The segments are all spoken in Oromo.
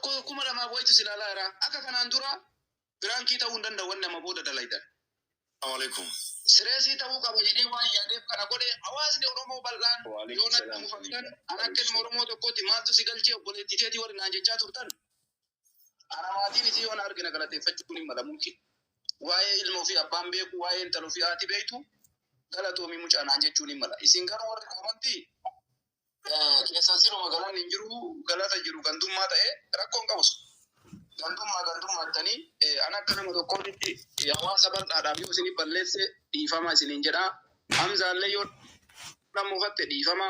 Rakkoo kuma lamaa wayitu silaalaa jira. Akka kanaan dura biraankii ta'uu hin danda'u nama booda dalaydan. Waalaikum. Sireesii ta'uu qaba jedhee waan yaadeef kana godhe hawaasni Oromoo bal'aan yoo natti fakkan an akka ilma Oromoo tokkotti maaltu si galchee obboleettii keetii warri naan jechaa turtan. Ana maatiin isii waan argina galateeffachuun hin malamuuti. Waa'ee ilma ofii abbaan beeku waa'ee intala ofii haati beektu galatoomii mucaa naan jechuun hin mala. Isin garuu warri amantii keessan siruma galaan hin jiru galata jiru gandummaa ta'e rakkoon qabus. Gandummaatanii an akka nama tokkootti hawaasa bal'aadhaaf yoo isin balleesse dhiifama isiniin jedha. Hamzaallee yoo nama uffatte dhiifama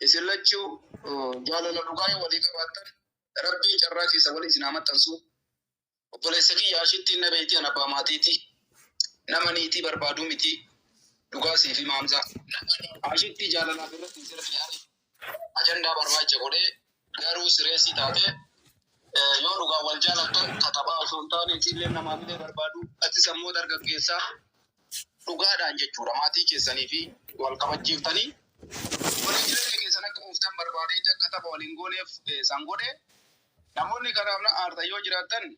isin lachuu jaalala dhugaa yoo walii qabaattan rabbiin carraa keessa walii isin maxxansu. Obboleessa kiyya ashitti na beektii ana abbaa maatiiti. Nama niitii barbaaduu miti dhugaa siif hima Hamzaa. Ashitti jaalalaaf irratti hin sirriidhaan ajandaa barbaacha godhee garuu sireessii taatee yoo dhugaa wal jaalattan katabaa osoo hin taane illee namaaf illee barbaadu ati sammuu dargaggeessaa dhugaadhaan jechuudha maatii keessanii fi wal kabachiiftanii walii jireenya keessan akka ooftan barbaadee akka tapha waliin gooneef san godhe namoonni kanaaf na aartan yoo jiraattan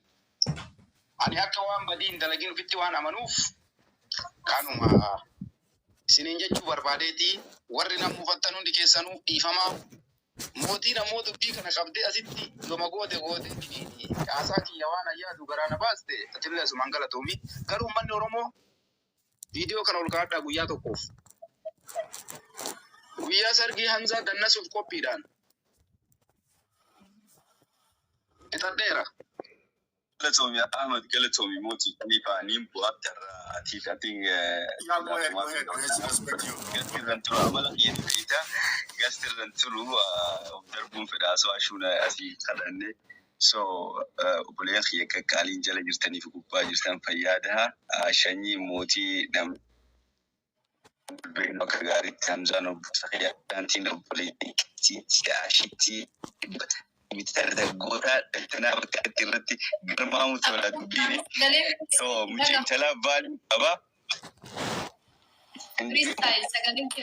ani akka waan badii hin dalagin ofitti waan amanuuf kanuma isiniin jechuu barbaadeeti warri nama uffattan hundi keessanuu dhiifamaa. Mootii namoo dubbii kana qabdee asitti goma goote haasaa kiyya waan ayyaadu garaana baaste tatillee asumaan galatoomi. Garuu uummanni Oromoo viidiyoo kana ol kaa'adhaa guyyaa tokkoof. Guyyaa sargii Hamzaa dannasuuf qophiidhaan. Itadheera. Galatoomii Ahmad Galatoomii mootii Khaliifaa Nimbu Abdarraa Atiifatiin gastirran turu amala kiyyan beektaa gastirran turu darbuun fedhaa soo ashuuna asii kadhanne so obboleen kiyya qaqqaaliin jala jirtanii fi gubbaa jirtan fayyaadaha shanyii mootii nam beeknu akka gaariitti Hamzaan obbosa kiyyaantiin obboleettii ashitti Mister Gota tana bakka irratti garmaamu tola dubbini so mucin tala bali aba freestyle sagaleen ke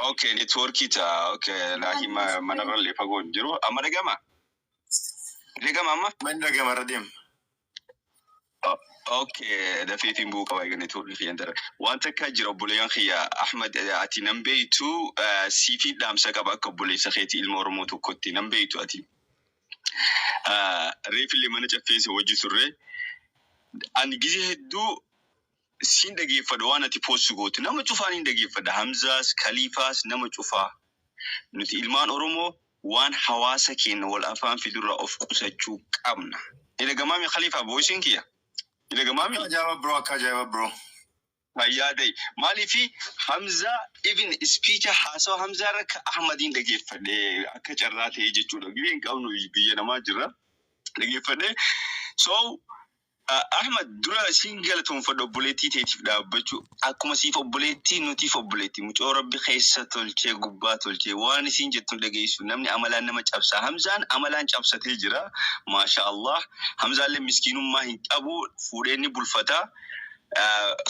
okay network ita okay lahi manarra le fagoon jiru amma dagama amma dagama radim okay da fi buka wa gane to fi yandar wanta ka jira buleyan khiya Ahmad ati nambeitu sifi damsa ka baka bule sakheti ilmo Oromoo tokkotti nambeitu ati reefilli mana caffeese wajji turre an gize heddu sin dhageeffadha waan ati postu goote nama cufaan hin dhageeffadha Hamzaas Khalifaas nama cufaa nuti ilmaan Oromoo waan hawaasa keenya wal afaan fidurra of qusachuu qabna ila gamami Khalifa boysin kiya ila gamami akajaba bro Hayyadai mali fi Hamza even speech haso Hamza raka Ahmadin dhageeffadhe akka carraa ta'e jechuudha gibeen qabnu biyya namaa jira dhageeffadhe so Ahmad dura single ton fado bulletti teetif dhaabbachuu akkuma siif obboleetti nuti obboleetti mucoo rabbi keessa tolchee gubbaa tolchee waan isin jettu dhageessu namni amalaan nama cabsa Hamzaan amalaan cabsatee jira masha Allah Hamzaan le miskiinummaa hin qabu fuudheenni bulfata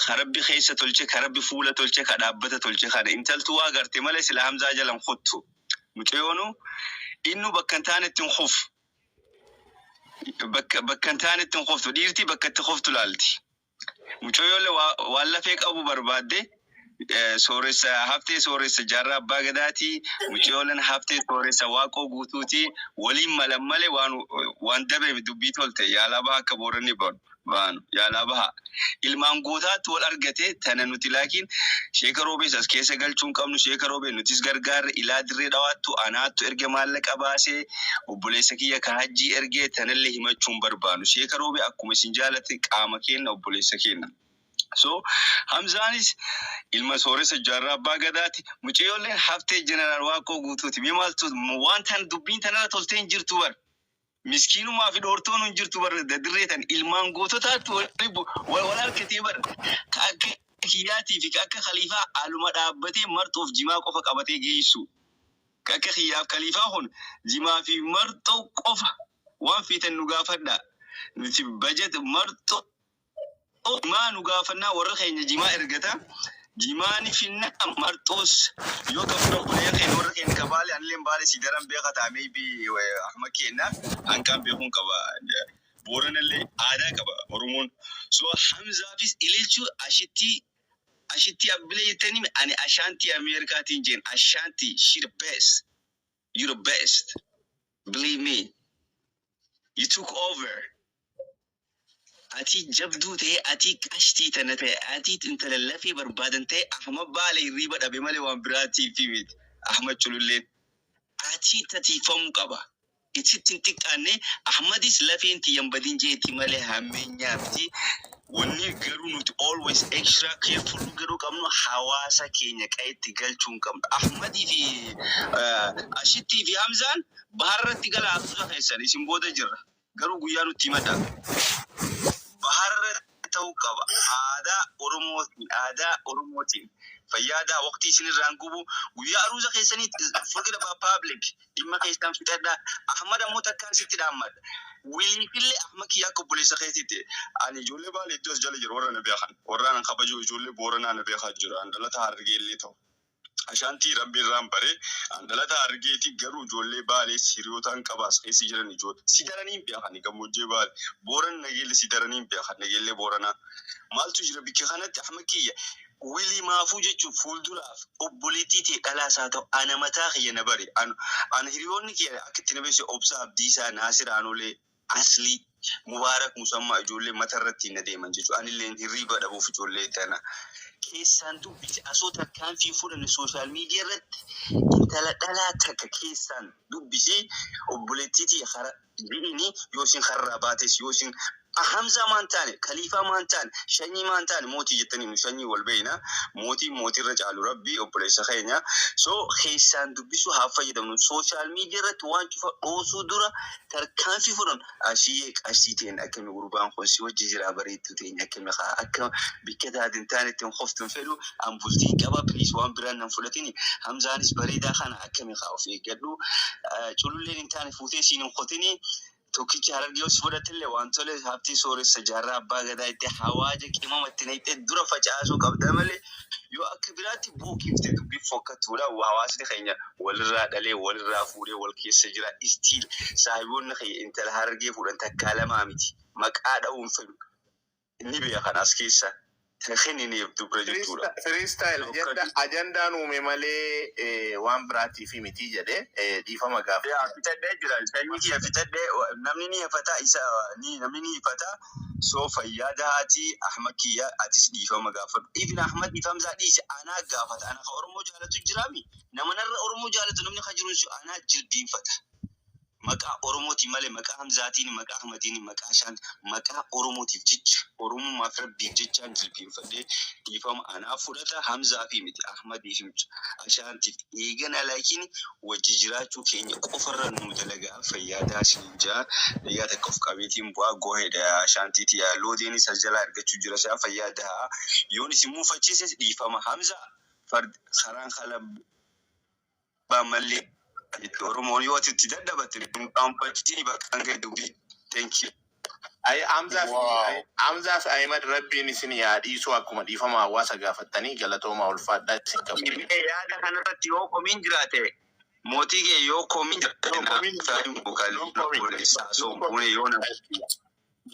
kharabbi keessa tolchee kharabbi fuula tolchee ka dhaabbata tolchee kana intaltu waa garte malee sila Hamzaa jalan khottu mucoonu innu bakkan taanetti khuf bakkan taanetti khuftu dhiirti bakkatti khuftu laalti mucoyolle walla feeq abu barbaadde sooressa haftee sooressa jaarraa abbaa gadaati mucoyollen haftee sooressa waaqoo guutuuti waliin malammale waan dabe dubbii tolte yaalaba akka booranni baanu yaalaba ilmaan gootaatti wal argate tana nuti laakiin sheeka roobees as keessa galchuun qabnu sheeka roobee nutis gargaarre ilaa dirree dhawaattu anaattu erge maallaqa baasee obboleessa kiyya ka hajjii ergee tanallee himachuun barbaanu sheeka roobee akkuma isin jaalate qaama kenna obboleessa kenna so Hamzaanis ilma sooressa jaarraa abbaa gadaati muciyolleen haftee jeneraal waaqoo guutuuti maaltu waan tan dubbiin tanarra tolteen jirtu bar miskiinumaa fi dhoortoon hin jirtu bar dirreetan ilmaan goototaatti wal harkatee bar akka kiyyaatii fi akka Khaliifaa aluma dhaabbatee marxoof jimaa qofa qabatee geessu akka kiyyaaf Khaliifaa kun jimaa fi marxoo qofa waan fiitan nu gaafadha nuti budget marxoo ما نقافنا ورخين جماع إرجتا جماني فينا مرتوس يوقف ربنا يخين ورخين كبا بالي أنا اللي بالي سيدران بيقطع maybe أحمد كينا أن كان بيكون كبا بورن اللي عادة كبا هرمون so حمزة فيس إليشو أشتي أبلي تاني أنا أشانتي أمريكا تنجين أشانتي she the best you the best believe me you took over أتي جبدو تي أتي كشتي تنتي أتي أنت للفي بربادن تي أحمد بالي ريبة أبي مالي وامبراتي في ميت أحمد شلولين أتي تتي فم كبا إتي تنتك أني أحمد إسلافي أنت ينبدين جيتي مالي همين يابتي وني غيرو نوت always extra careful غيرو كمنو حواسا كينيا كاي تيغال چون كم أحمد في أشتي في همزان بحر تيغال أفضل خيسان اسم بودا جرى غيرو غيانو تيمتا بحر توقع عادة أورموتين فيادا وقتي سن رانغوبو ويا أروزا خيساني فقد بابليك إما خيسان في تدا أحمد موتاكان ستي أحمد ويلي كله أحمد كياكو بوليس خيسيتي أنا جولي بالي دوس جالي جر ورانا بيخان ورانا خبجو جولي بورنا نبيخان جر عندلا تهارجي اللي تو Ashanti rabbi rambare andalata argeeti garu jolle baale siriotan qabas keessa jiran ijoot sidaraniin beekani gammoojjee baale booran nageelle sidaraniin beekan nageelle boorana maaltu jira bikka kanatti ahmad kiyya wili maafuu jechuun fuulduraaf obboleettii ta'e dhalaasaa ta'u ana mataa kiyya na bari ana hiriyoonni kiyya akka itti nabeesse obsa abdiisaa naasir aanolee asli mubaarak musammaa ijoollee matarratti na deeman jechuudha anillee hirriba dhabuuf ijoollee tana. Keessaan dubbisi asoota kan fi fuudhan social media irratti intala dhalaa takka keessaan dubbisi obboleettii hara jedhini yoosin harraa baates yoosin Hamza maantaane Khalifa maantaane shanyii maantaane mootii jettanii shanyii wal beeyna mootii irra caalu rabbi obboleessa keenya so keessaan dubbisu haa fayyadamnu social media irratti waan cufa dhoosuu dura tarkaanfii fuudhan ashii qasiiteen akkami gurbaan kun si wajji jira bareedduu teenya akkami akka bikkataa dintaanitti khoftuun fedhu ambultiin qaba please waan biraan nan fudhatini Hamzaanis bareedaa kana akkami of eeggadhu cululleen intaane fuutee siin khotini Tokkicha harargee os fudhatille wantoota haftii sooressa jaarraa abbaa gadaa itti hawaaja qimama itti naqxee dura facaasuu qabda malee yoo akka biraatti buukiftee dubbii fokkattuudha hawaasni keenya walirraa dhalee walirraa fuudhee wal keessa jira istiil saahiboonni keenya intala harargee fuudhan takkaa lamaa miti maqaa dha'uun fedhu inni beekan as keessa kenniniif dubra jechuudha. Freestyle ajandaan uume malee waan biraatii fi miti jedhee dhiifama gaafa. Fitadhee jira sanyii kiyya fitadhee namni ni hafata isa namni ni hafata so fayyaada haati Ahmad kiyya atis dhiifama gaafadhu. Ibn Ahmad dhiifamsaa dhiise anaa gaafata ana ka Oromoo jaalatu jiraami nama narra Oromoo jaalatu namni ka jiru anaa jilbiinfata. Maqaa Oromooti malee maqaa Hamzaatiin maqaa Ahmadiin maqaa Shaan maqaa Oromootiif jecha Oromummaaf rabbiif jecha jilbiinfadhee dhiifama anaa fudhata Hamzaa fi miti Ahmadii fi Ashaantiif eegana laakiin wajji jiraachuu keenya qofarra nu dalagaa fayyaadaa sinjaa eegaa takka of qabeetiin bu'aa gooheedha Ashaantiiti yaaloo deeni sajjalaa argachuu jira isaa fayyaadaa yoonis immoo fachiises dhiifama Hamzaa karaan kala baamallee Oromoon yoo ati dadhabate dhuunfaatti bakka gadi thank you. Hamzaaf Ahmed rabbiin isin yaadhiisu akkuma dhiifama hawaasa gaafattanii galatooma ulfaadhaa isin qabu. Yaada kanarratti yoo komiin jiraate mootii kee yoo komiin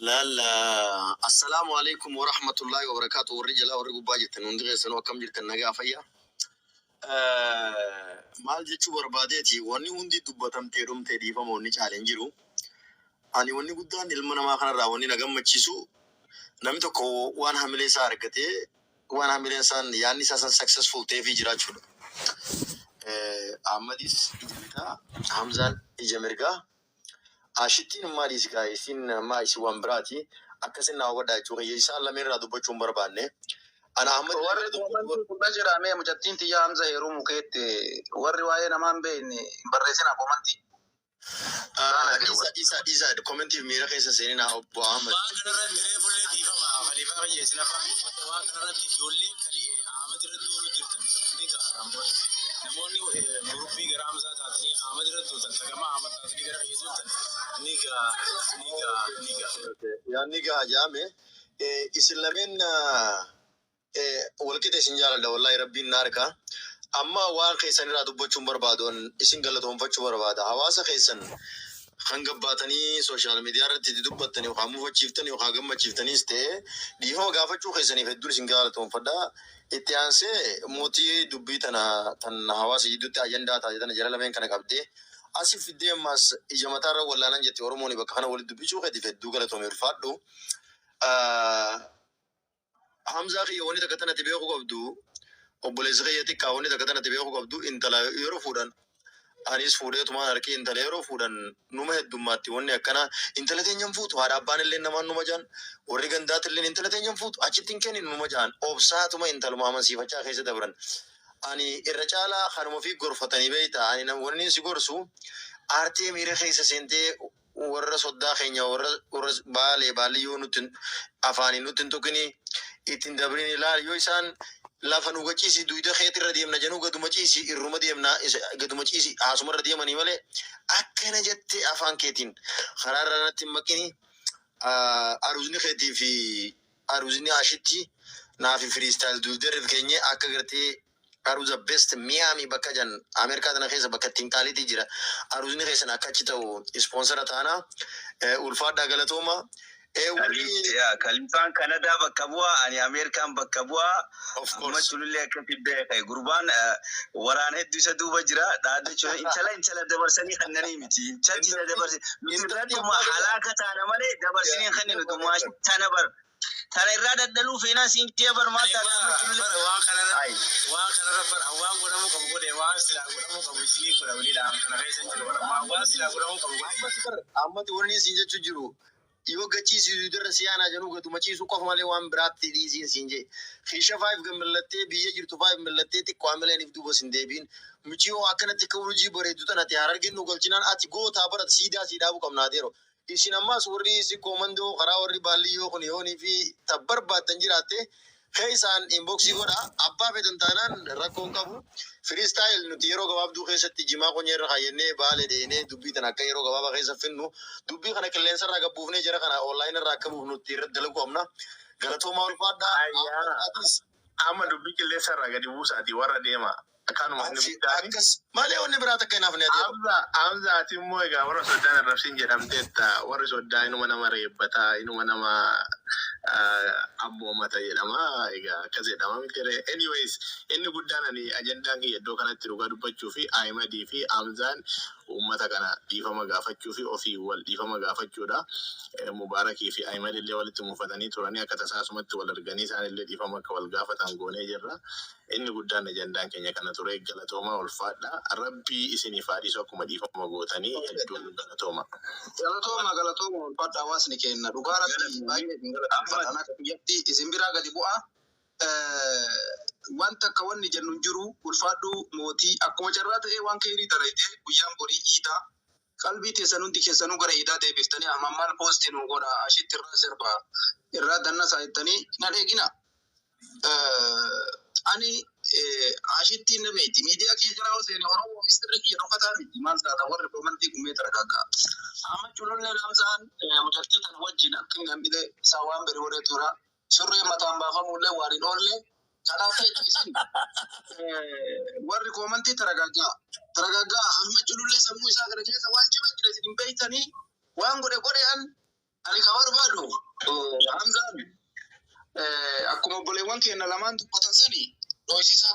Lala assalamu alaikum wa rahmatullahi wa barakatuh warrijala warrigubbaa jettan hundi keessanuu akkam jirtan nagaa fayyaa. Maal jechuu barbaadeeti wanni hundi dubbatamtee dhumtee dhiifama wanni caaleen jiru. Ani wanni guddaan ilma namaa kanarraa wanni na gammachiisu namni tokko waan hamilee isaa argatee waan hamileen isaan yaadni isaa san successful ta'eefii jiraachuudha. Ahmadis ija bitaa Hamzaan ija mirgaa ashittiin maaliis gaa isin maa isin waan biraati akkasin naa waddaa jechuudha isaan lameen irraa dubbachuun barbaanne. Ana Ahmad warri kun jira mee mucattiin tiyyaa Hamza yeroo mukeetti warri waa'ee namaan beekne barreessina komantii. Isa commentiif miira keessa seenina obbo Ahmad. Waan kanarratti diree fullee dhiifama Khaliifaa Fayyeesina fa'a waan kanarratti ijoollee Ahmad irratti oolu jirtan ni gaafatamu. Namoonni murubbii gara Hamzaa taatanii Ahmad irratti ooltan tagamaa Ahmad taatanii gara Fayyeessuutan ni gaa jaame isin lameen walqixxe isin jaaladha wallahi rabbiin na argaa. amma waan keessan irraa dubbachuun barbaadoon isin galatoonfachuu barbaada. Hawaasa keessan hanga baatanii sooshaal miidiyaa irratti dubbattanii yookaan mufachiiftanii yookaan gammachiiftaniis ta'e dhiifama gaafachuu keessaniif hedduun isin galatoonfadha. Itti aansee mootii dubbii tana tan hawaasa jidduutti ajandaa taasisan jara lameen kana qabdee asif fiddee ammas ija mataarra wallaanan jettee Oromoon bakka kana walitti dubbisuu keetiif hedduu galatoomee ulfaadhu. Hamzaa kiyya wanni takka tanatti beeku qabdu obboleessa kiyya xiqqaa wanni takka tanatti beeku qabdu intala yeroo fuudhan anis fuudheetumaan harkee intala yeroo fuudhan numa heddummaatti wanni akkana intala teenyan fuutu haadha abbaan illee namaan numa jaan warri gandaati illee intala teenyan fuutu achitti hin kennin numa jaan obsaatuma intaluma amansiifachaa keessa dabran. Ani irra caalaa kanuma fi gorfatanii beeyta ani wanni si gorsu aartee miira keessa seentee warra soddaa keenya warra baaliyyoo nutti afaanii nutti hin tuqini ittiin dabrin ilaal yoo isaan lafa nu gachiisi duyda keetirra deemna jenuu gaduma ciisi irruma deemna gaduma ciisi haasumarra deemanii malee akkana jette afaan keetiin karaarra natti hin maqini aruuzni keetii fi aruuzni ashitti naafi firiistaayil duydarriif keenye akka gartee aruuza best Miami bakka jan Ameerikaa tana keessa bakka ittiin qaaliitii jira aruuzni keessan akka achi ta'u ispoonsara taana ulfaadhaa galatooma. Kalifaan Kanadaa bakka bu'aa ani Ameerikaan bakka bu'aa amma tulullee akkatti beekai gurbaan waraana hedduu isa duuba jira dhaaddachuun intala dabarsanii kannanii miti intalli dabarsanii intala halaaka taana malee dabarsanii kanneen dhumaa tana bar tana irraa daddaluu feenaa siintii barmaata waan kanarra bar waan godhamu qabu godhe waan silaa godhamu qabu isinii godha waliidhaan kana keessa jiru waan silaa godhamu qabu ammatti warri isin jechuu jiru. Yoo gachiisi duydarra siyaanaa jenuu gaduma ciisuu qofa malee waan biraatti dhiisiin siin jee. Kiisha 5 gammallattee biyya jirtu 5 mallattee xiqqoo amaleeniif duuba sin deebiin. Michiyoo akkanatti akka urjii bareeddu tanatti harargeen nu galchinaan ati gootaa barat siidaa siidaabu qabnaa deero. Isin ammaas warri si koomandoo karaa warri baaliyyoo kun yoonii fi tabbarbaaddan jiraatte keessaan inboxii godha abbaa fedhan taanaan rakkoon qabu. Freestyle nuti yeroo gabaabduu keessatti jimaa qonyee irra kaayyannee baale deenee dubbii tan akka yeroo gabaabaa keessa finnu dubbii kana qilleensa irraa gabbuufnee jira kana online irraa akka buufnu nuti irratti dalagu qabna. Galatooma ulfaadhaa. Amma dubbii qilleensa irraa gadi buusaati warra deema. Akkanuma inni guddaani. Akkas malee wanni biraa takka hinaaf ni adeema. Hamza ati immoo egaa warra soddaan arrabsiin jedhamteetta warri soddaa inuma nama reebbataa inuma nama abboomata jedhama egaa akkas jedhama mitire. Anyways inni guddaan ani ajandaan kiyya iddoo kanatti dhugaa dubbachuu fi Ahmadii fi Hamzaan uummata kana dhiifama gaafachuu fi ofii wal dhiifama gaafachuudha. Mubaarakii fi Ahmad illee walitti muufatanii turanii akka tasaasumatti wal arganii isaan illee dhiifama akka wal gaafatan goonee jirra. Inni guddaan ajandaan keenya kana ture galatooma ulfaadha. Rabbii isiniif haadhiisu akkuma dhiifama gootanii hedduun galatooma. Galatooma ulfaadha hawaasni keenya dhugaa rabbii baay'ee galatooma akka biyyatti isin biraa gadi bu'a. Wanta akka wanni jennu jiru ulfaadhu mootii akkuma jarraa ta'ee waan keerii darayte guyyaan borii iidaa qalbii teessan hundi keessanuu gara iidaa deebiftanii amma maal poostii nu godha ashitti irraa sirba irraa danna saayittanii na dheegina. Ani ashitti na beeti miidiyaa kee jira hooseen Oromoo ministeerri kiyya dhokataa miti maal taata warri komantii gummee taragaaggaa. Amma culullee Hamzaan mucattii tan wajjin akka hin gambilee isaa waan bari warree tura surree mataan baafamullee waan hin oolle kanaaf isin warri komantii taragaaggaa amma culullee sammuu isaa gara keessa waan cimaa jira isin hin beeytanii waan godhean ani ka barbaadu Hamzaan akkuma obboleewwan keenya lamaan dubbatan sanii dhoysiisaa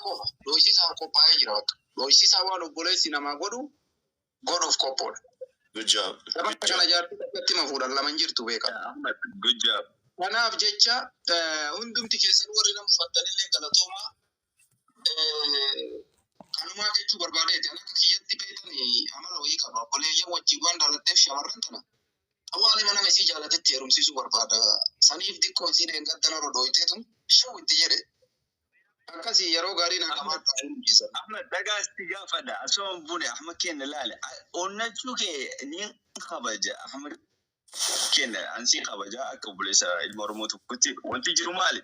qophaa'ee jira bakka dhoysiisaa waan obboleessi namaa godhuuf qophoodha. Good job. Kana jaartii tokkotti ma fuudhan laman jirtu beeka. Good job. Kanaaf jecha hundumti keessan warri nama uffattanillee galatoomaa kanumaa jechuu barbaadeeti. Akka kiyyatti beektan amala wayii qaba. Obboleeyyan wajjin waan dhalatteef shamarran tana. Hawaasni mana mesii jaalatetti heerumsiisuu barbaada. Saniif diqqoo isii deengaddana rodooyteetu shuu itti jedhe. Akkasii yeroo gaarii na qabaadha. Ahmed dagaasti gaafadha asoo bune Ahmed kenna laale onnachuu kee ni kabaja Ahmed kenna ansi kabaja akka buleessa ilma Oromoo tokkotti wanti jiru maali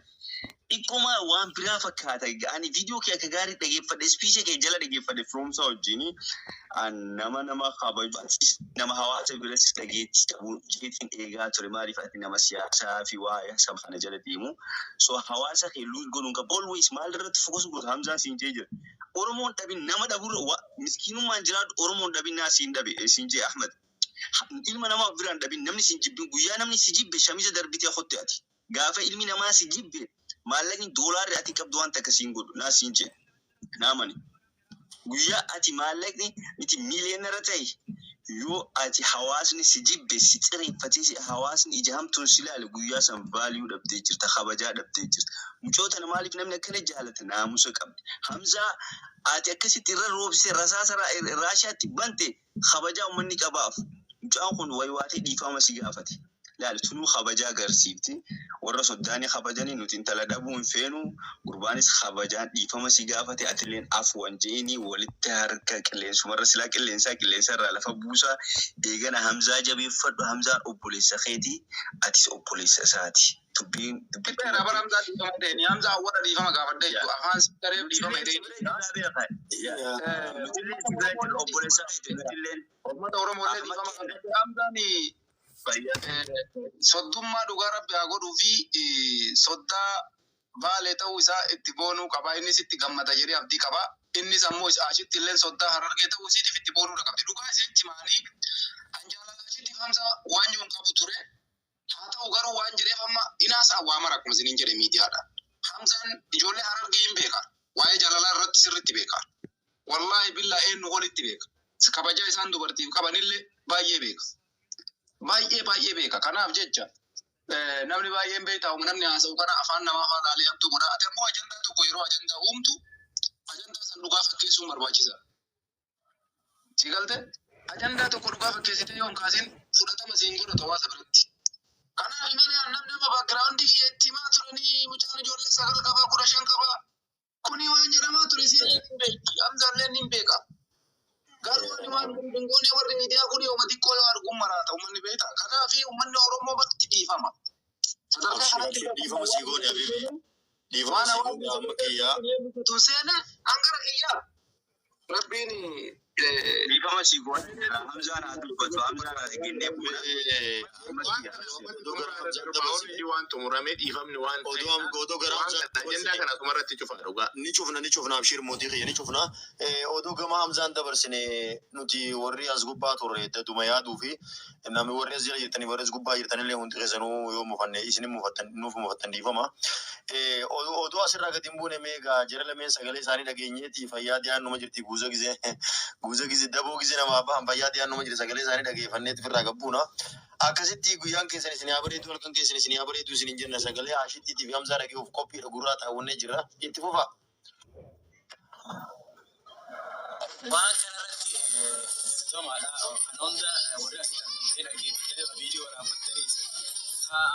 ikkuma waan biraa fakkaata. Ani viidiyoo kee akka gaarii dhageeffadhe, ispiicha kee jala dhageeffadhe firoomsa wajjini nama kabaju nama hawaasa biratti dhageetti qabu jeetiin eegaa ture. Maaliif ati nama siyaasaa fi waa'ee saba kana jala deemu. So hawaasa kee luus godhuun qaba. Always maal irratti fokus godhu Hamzaa siin jee jira. Oromoon dhabin nama dhabuu miskiinummaan jiraatu Oromoon dhabin naa siin dhabe siin jee Ahmed. Ilma namaa biraan dhabin namni siin jibbin guyyaa namni si jibbe shamiza darbitee hotte ati. Gaafa ilmi namaa si jibbe maallaqni doolaarri ati qabdu waan takka siin godhu naa siin jee naamani. Guyyaa ati maallaqni miti miiliyeenara ta'e yoo ati hawaasni si jibbe si xireeffatee si hawaasni ija hamtuun si ilaale guyyaa san vaaliyuu dhabdee jirta, kabajaa dhabdee jirta. Mucoota maaliif namni akkana jaalata naamusa qabdi. Hamzaa ati akkasitti irra roobsee rasaasa raashaatti bante kabajaa uummanni qabaaf. Mucaan kun waywaatee dhiifama si gaafate. Laal tunuu kabajaa agarsiifti. Warra soddaanii kabajanii nuti intala dhabuu hin feenu. Gurbaanis kabajaan dhiifama si gaafate. Atileen afwan jeeni walitti harka qilleensumarra silaa qilleensarraa lafa buusaa. Eegana Hamzaa jabeeffadhu. Hamzaan obboleessa keeti. Atis obboleessa isaati. Dubbiin Bara Hamzaa dhiifama ta'e Hamzaa warra dhiifama gaafadde jechuudha. Afaan sigareef dhiifama ta'e. obboleessa keeti nutilleen. Uummata Oromoolee dhiifama gaafadde. Hamzaan soddummaa dhugaa rabbi haa godhuu fi soddaa baalee ta'uu isaa itti boonuu qaba. Innis itti gammada jedhee abdii qaba. Innis ammoo asitti illee soddaa harargee ta'uu isiitiif itti boonuudha qabdi. Dhugaa isiin timaanii anjaalala asitti Hamzaa waan yoon qabu ture. Haa ta'u garuu waan jedheef amma inaas awwaamara akkuma isiniin jedhe miidiyaadha. Hamzaan ijoollee harargee hin beeka. Waa'ee jaalalaa irratti sirriitti beeka. Wallaahi billaa eenyu walitti beeka. Kabajaa isaan dubartiif qabanillee baay'ee beeka. Baay'ee beeka. Kanaaf jecha namni baay'een beektaa namni haasa'u kana afaan namaa afaan laalee hattuu godha. Ati ammoo ajandaa tokko yeroo ajandaa uumtu ajandaa san dhugaa fakkeessuun barbaachisa. Si galte ajandaa tokko dhugaa fakkeessitee yoo hin kaasin fudhatama siin godhatu hawaasa biratti. Kanaaf malee namni amma baakgiraawundii kiyyeetti himaa turanii mucaan ijoollee 9 qabaa 15 qabaa. Kuni waan jedhamaa ture siin hin beekti. Hamzaalleen hin beeka. Garuu waan dingoonee warri miidiyaa kun yooma xiqqoo yoo arguun maraata uummanni beekta. Kanaaf uummanni Oromoo bakki dhiifama. Sadarkaa kanatti dhiifama sii goone Habibi. Dhiifama sii goone amma kiyyaa. Tuseene hangara kiyyaa. Rabbiin dhiifama sii goone Hamzaan haa dubbatu. Hamzaan haa dhiginnee bu'uudha. waan xumuramee dhiifamni waan Odoo gara Hamzaan ajandaa kana dhumarratti cufa dhugaa. ni cufna abshir mootii kiyya ni cufna. Odoo gama Hamzaan dabarsine nuti warri as gubbaa turre daduma yaaduu fi namni warri as jala jirtanii warri as gubbaa jirtanillee hundi keessanuu yoo mufanne isin nuuf mufattan dhiifama. Odoo asirraa gadi hin buune meegaa jara lameen sagalee isaanii dhageenyeeti fayyaa dhiyaan numa jirti guuza gize daboo gize namaa bahan fayyaa dhiyaan numa jirti sagalee isaanii dhageeffanneeti firraa gabbuuna. Akkasitti guyyaan keessan isin haa bareedu halkan keessan isin haa bareedu isin hin jenna sagalee Haashittiitii fi Hamzaa dhageefuuf qophiidha gurraa taa'unnee jira itti fufa. Waan kanarratti somaadha. Kan hunda warri asitti argamtee dhaggeeffatee viidiyoo waraabbattaniis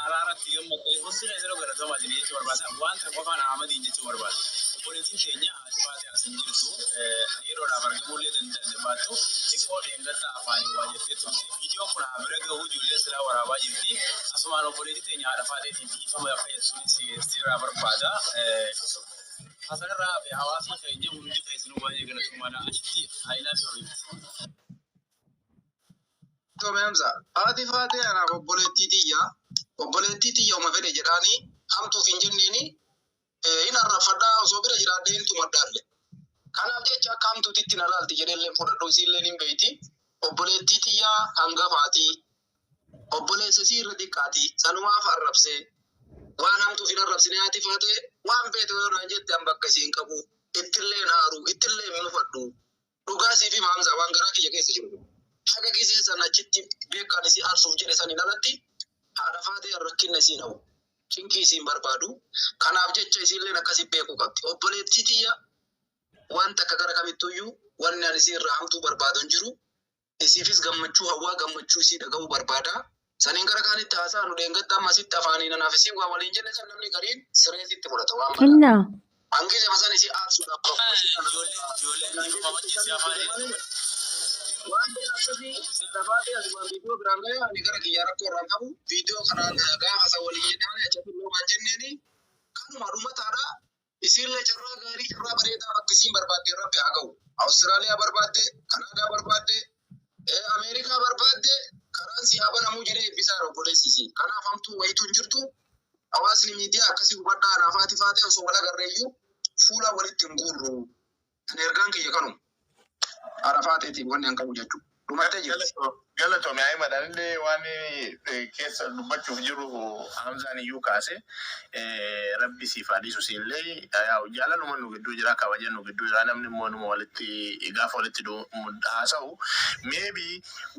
araaratti gammadee hundi keessanuu garatooma isin jechuu barbaada. Wanta qofaan Ahmadiin jechuu barbaada. Obboleettiin keenya ati baatee asin jirtu yeroodhaaf argamullee dandabaattu xiqqoo deemgatta afaanii waa jettee turte. Viidiyoon kun bira gahuu ijoollee silaa waraabaa jirti. Asumaan obboleettii teenya haadha faateetiin dhiifama fayyadsuun sirraa barbaada. Asirraa hawaasni keenya hundi keessanuu baay'ee galatumaadha. Achitti haayilaa fi horiiti. Tome Hamza, haati faatee anaaf obboleettii tiyya uma fedhe jedhaanii hamtuuf hin jenneeni hin arrafadhaa osoo bira jiraadhee hin tumaddaalle. Kanaaf jecha akka hamtuutitti na laalti jedheellee fudhadhu isiillee hin beeyti. Obboleettii tiyya hangafaati. Obboleessa isii irra xiqqaati. Sanumaaf arrabsee waan hamtuuf hin arrabsine haati faatee waan beete yoo naan jette an bakka isiin qabu. Ittillee naaru, ittillee hin mufadhu. Dhugaa siif hima Hamza waan garaa kiyya keessa jiru. Haga gisee sana achitti beekaan isii aarsuuf jedhe saniin alatti haadha faatee rakkina isiin hawu. Cinqii isiin barbaadu. Kanaaf jecha isiilleen akkasii beekuu qabdi. Obboleettii tiyya wanta akka gara kamittuyyuu wanni ani isii irraa hamtuu barbaadu hin jiru. Isiifis gammachuu hawwaa gammachuu isii dhaga'uu barbaada. Saniin gara kaanitti haasaa nu dheengadda amma asitti afaanii nanaaf isii waa waliin jenne san namni gariin sireesitti fudhata waan mala. Hangise masan isii aarsuudhaaf. Ijoolleen dhiifama wajjin afaanii. Waan akkasii sirrafaatee asumaan viidiyoo biraan ga'ee ani gara kiyyaa rakkoo irraan qabu viidiyoo kanaan gaafa isa waliin jedhaan achatti illee waan jenneeni Kanuma taadha isinillee carraa gaarii carraa bareedaa bakka isiin barbaadde rabbi haa ga'u. Awustiraaliyaa barbaadde, Kanaadaa barbaadde, Ameerikaa barbaadde karaan si haa banamuu jedhee eebbisaa obboleessisi. Kanaaf hamtuu wayituu hin jirtu. Hawaasni miidiyaa akkasii hubadhaa anaafaati faate osoo wal agarreeyyuu fuula walitti hin guurru. Ani ergaan kiyya kanuma. Arafaateetiin wanni hin qabu jechuudha. Dhumattee jirti. Galatoomii Ahimad waan keessa dubbachuuf jiru Hamzaan iyyuu kaase rabbi siif hadiisu siinillee jaalaluma nu gidduu jira kabaja nu gidduu jira namni immoo numa walitti gaafa walitti haasa'u maybe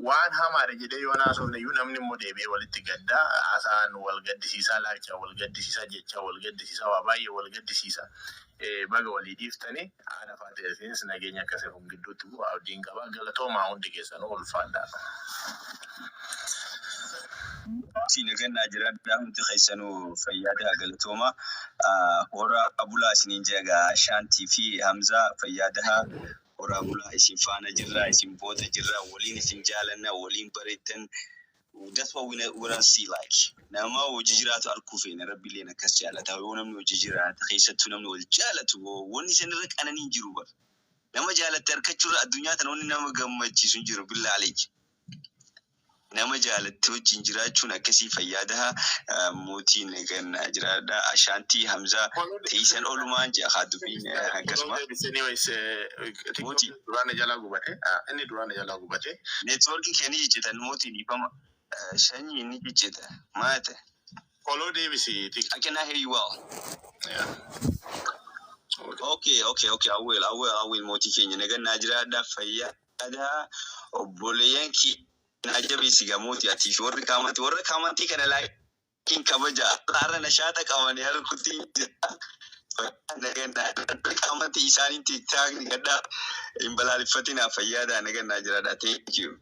waan hamaadha jedhee yoo haasofne iyyuu namni immoo deebi'ee walitti gaddaa haasaan wal gaddisiisaa laalcha wal gaddisiisaa jecha wal gaddisiisaa waa baay'ee wal gaddisiisa. Baga walii dhiiftanii haala faateesinis nageenya akkasii kun gidduutti bu'aa abdiin qaba galatoomaa hundi keessanuu ulfaadha. Sinagannaa jiraadhaa hundi keessanuu fayyadaa galatooma. Hora bulaa isiniin jegaa Shaantii fi Hamzaa fayyadaa hora bulaa isin faana jirra isin booda jirra waliin isin jaalanna waliin bareedan. That's what we don't see like. Nama hojii jiraatu arguu feena rabbilee akkas jaalata yoo namni hojii jiraatu keessattuu namni wal jaalatu wanni isin irra qananii jiru bar. Nama jaalatte argachuudha addunyaa tana wanni nama gammachiisu jiru billaa aleeki. Nama jaalatte wajjin jiraachuun akkasii fayyadaa mootii nagannaa jiraadhaa Ashaantii Hamzaa teessan olumaan jaha dubbiin akkasuma. Mootii duraan jalaa gubate inni duraan jalaa gubate. Neetwoorkii keenya jijjiitan mootii dhiifama. Shani ni jijjiita maata. Follow Davis. I cannot hear you well. Yeah. Okay. I will. Mootii keenya nagannaa jiraadhaa fayyadaa obboleeyyan najabeesi gamooti ati warri kaamantii kana laakiin kabaja laara nashaata qabanii harkutti nagannaa kaamantii isaanii tiktaak gaddaa hin balaaleffatinaa fayyadaa nagannaa jiraadhaa thank you.